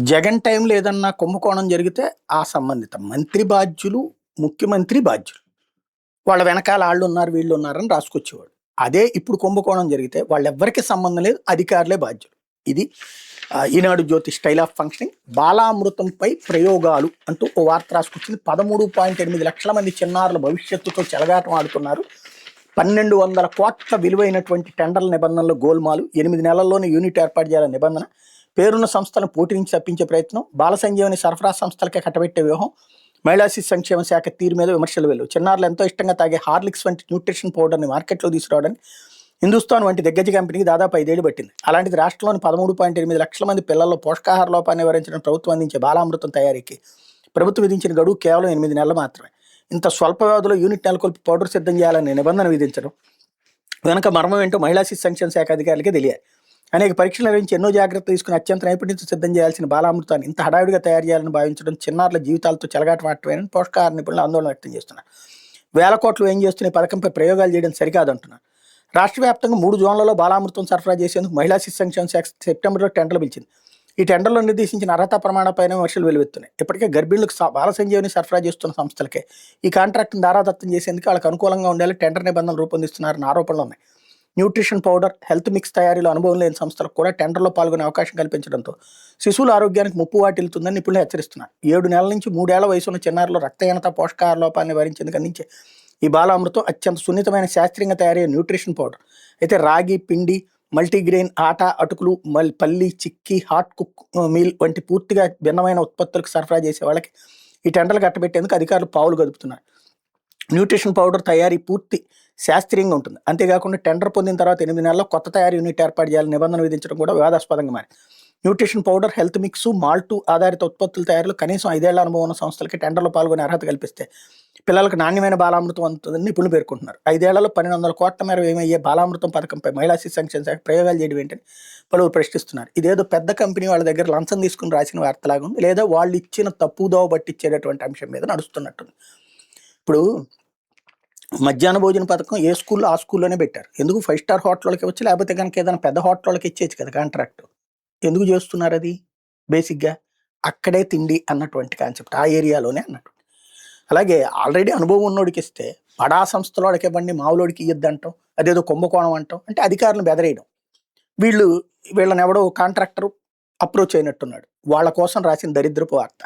జగన్ టైంలో ఏదన్నా కుంభకోణం జరిగితే ఆ సంబంధిత మంత్రి బాధ్యులు, ముఖ్యమంత్రి బాధ్యులు. వాళ్ళ వెనకాల ఆళ్ళున్నారు, వీళ్ళున్నారని రాసుకొచ్చేవాడు. అదే ఇప్పుడు కుంభకోణం జరిగితే వాళ్ళెవ్వరికీ సంబంధం లేదు. అధికారులే బాధ్యులు. ఇది ఈనాడు జ్యోతి స్టైల్ ఆఫ్ ఫంక్షనింగ్. బాలామృతంపై ప్రయోగాలు అంటూ ఓ వార్త రాసుకొచ్చింది. 13.8 లక్షల మంది చిన్నారుల భవిష్యత్తుతో చెలగాటం ఆడుతున్నారు. 1200 కోట్ల విలువైనటువంటి టెండర్ల నిబంధనలు గోల్మాలు. 8 నెలల్లోనే యూనిట్ ఏర్పాటు చేయాలని నిబంధన. పేరున్న సంస్థలను పోటీ నుంచి తప్పించే ప్రయత్నం. బాల సంజీవని సరఫరా సంస్థలకే కట్టబెట్టే వ్యూహం. మహిళా శిశు సంక్షేమ శాఖ తీరు మీద విమర్శలు వెళ్ళు. చిన్నారులు ఎంతో ఇష్టంగా తాగే హార్లిక్స్ వంటి న్యూట్రిషన్ పౌడర్ని మార్కెట్లో తీసుకురావడానికి హిందుస్థాన్ వంటి దిగ్గజ కంపెనీకి దాదాపు 5 ఏళ్లు పట్టింది. అలాంటిది రాష్ట్రంలోని 13.8 లక్షల మంది పిల్లల్లో పోషకాహార లోపాన్ని నివారించిన ప్రభుత్వం అందించే బాలామృతం తయారీకి ప్రభుత్వం విధించిన గడువు కేవలం 8 నెలలు మాత్రమే. ఇంత స్వల్ప వ్యవధిలో యూనిట్ నెలకొల్పి పౌడర్ సిద్ధం చేయాలనే నిబంధన విధించడం వెనక మర్మం ఏంటో మహిళా శిశు సంక్షేమ శాఖ అధికారులకే తెలియాలి. అనేక పరీక్షలు నిర్వహించి ఎన్నో జాగ్రత్తలు తీసుకుని అత్యంత నైపుణ్యంతో సిద్ధం చేయాల్సిన బాలామృతాన్ని ఇంత హడావిడిగా తయారు చేయాలని భావించడం చిన్నారుల జీవితాలతో చెలగాటమాటమేనని పోషకాహార నిపుణులు ఆందోళన వ్యక్తం చేస్తున్నారు. వేల కోట్లు ఏం చేస్తున్న పథకంపై ప్రయోగాలు చేయడం సరికాదంటున్నారు. రాష్ట్ర వ్యాప్తంగా 3 జోన్లలో బాలామృతం సరఫరా చేసేందుకు మహిళా శిశు సంక్షేమ శాఖ సెప్టెంబర్లో టెండర్లు పిలిచింది. ఈ టెండర్లో నిర్దేశించిన అర్హత ప్రమాణాలపైన విమర్శలు వెలువెత్తున్నాయి. ఇప్పటికే గర్భిణులకు బాల సంజీవని సరఫరా చేస్తున్న సంస్థలకే ఈ కాంట్రాక్టును దారాదత్తం చేసేందుకు వాళ్ళకి అనుకూలంగా ఉండేలా టెండర్ నిబంధనలు రూపొందిస్తున్నారని ఆరోపణలు ఉన్నాయి. న్యూట్రిషన్ పౌడర్, హెల్త్ మిక్స్ తయారీలో అనుభవం లేని సంస్థలకు కూడా టెండర్లో పాల్గొనే అవకాశం కల్పించడంతో శిశువుల ఆరోగ్యానికి ముప్పు వాటిల్లుతుందని నిపుణులు హెచ్చరిస్తున్నారు. 7 నెలల నుంచి 3 ఏళ్ల వయసున్న చిన్నారులు రక్తహీనత, పోషకాహార లోపాన్ని నివారించేందుకు అందించే ఈ బాలామృతం అత్యంత సున్నితమైన శాస్త్రీయంగా తయారయ్యే న్యూట్రిషన్ పౌడర్. అయితే రాగి, పిండి, మల్టీగ్రెయిన్, ఆటా, అటుకులు, పల్లి, చిక్కీ, హాట్ కుక్ మీల్ వంటి పూర్తిగా భిన్నమైన ఉత్పత్తులకు సరఫరా చేసే వాళ్ళకి ఈ టెండర్లు కట్టబెట్టేందుకు అధికారులు పావులు గదుపుతున్నారు. న్యూట్రిషన్ పౌడర్ తయారీ పూర్తి శాస్త్రీయంగా ఉంటుంది. అంతేకాకుండా టెండర్ పొందిన తర్వాత 8 నెలల్లో కొత్త తయారీ యూనిట్ ఏర్పాటు చేయాలని నిబంధన విధించడం కూడా వివాదాస్పదంగా మారింది. Nutrition powder, health mix, malt ఆధారిత ఉత్పత్తుల తయారీలో కనీసం 5 ఏళ్ల అనుభవం ఉన్న సంస్థలకి టెండర్లో పాల్గొనే అర్హత కల్పిస్తే పిల్లలకు నాణ్యమైన బాలామృతం అందుతుందని నిపుణులు పేర్కొంటున్నారు. 5 ఏళ్లలో 1200 కోట్ల మేర ఏమయ్యే బాలామృతం పథకంపై మహిళా శిశు సంక్షేమ శాఖ ప్రయోగాలు చేయడం ఏంటని పలువురు ప్రశ్నిస్తున్నారు. ఇదేదో పెద్ద కంపెనీ వాళ్ళ దగ్గర లంచం తీసుకుని రాసిన వార్తలాగా ఉంది, లేదా వాళ్ళు ఇచ్చిన తప్పుదోవ పట్టించేటటువంటి అంశం మీద నడుస్తున్నట్టుంది. ఇప్పుడు మధ్యాహ్న భోజన పథకం ఏ స్కూల్లో ఆ స్కూల్లోనే పెట్టారు. ఎందుకు 5 స్టార్ హోటళ్ళకి వచ్చి, లేకపోతే కనుక ఏదైనా పెద్ద హోటళ్ళకి ఇచ్చేచ్చు కదా కాంట్రాక్ట్. ఎందుకు చేస్తున్నారు అది? బేసిక్గా అక్కడే తిండి అన్నటువంటి కాన్సెప్ట్ ఆ ఏరియాలోనే అన్నట్టు. అలాగే ఆల్రెడీ అనుభవం ఉన్నోడికి ఇస్తే బడా సంస్థలోడికి ఇవ్వండి, మావులోడికి ఇయ్యద్దు అంటాం, అదేదో కుంభకోణం అంటాం. అంటే అధికారులను బెదరేయడం. వీళ్ళని ఎవడో కాంట్రాక్టర్ అప్రోచ్ అయినట్టున్నాడు. వాళ్ళ కోసం రాసిన దరిద్రపు వార్త.